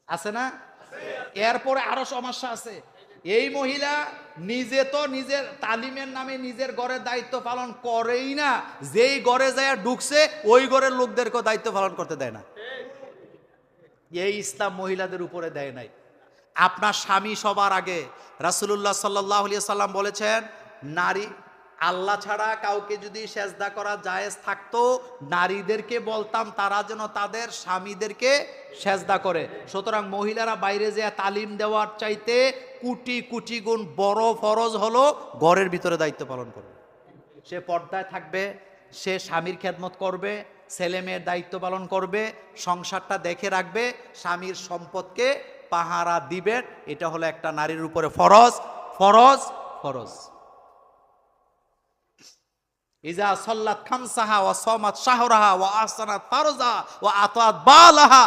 আছে না? এরপরে আরো সমস্যা আছে। এই মহিলা নিজে তো নিজের তালিমের নামে নিজের ঘরের দায়িত্ব পালন করেই না, যেই ঘরে যায় ঢুকছে ওই ঘরের লোকদেরকেও দায়িত্ব পালন করতে দেয় না। এই ইসলাম মহিলাদের উপরে দেয় নাই। আপনার স্বামী সবার আগে। রাসূলুল্লাহ সাল্লাল্লাহু আলাইহি সাল্লাম বলেছেন, নারী আল্লাহ ছাড়া কাউকে যদি সেজদা করা জায়েজ থাকতো, নারীদেরকে বলতাম তারা যেন তাদের স্বামীদেরকে সেজদা করে। সুতরাং মহিলারা বাইরে যেয়ে তালিম দেওয়ার চাইতে কোটি কোটি গুণ বড় ফরজ হলো ঘরের ভিতরে দায়িত্ব পালন করবে। সে পর্দায় থাকবে, সে স্বামীর খেদমত করবে, ছেলে মেয়ের দায়িত্ব পালন করবে, সংসারটা দেখে রাখবে, স্বামীর সম্পদকে পাহারা দিবে। এটা হলো একটা নারীর উপরে ফরজ ফরজ ফরজ। ইজা সাল্লাত খামসাহা ওয়া সামাত শাহরাহা ওয়া আহসানাত ফারজাহা ওয়া আতাত বালাহা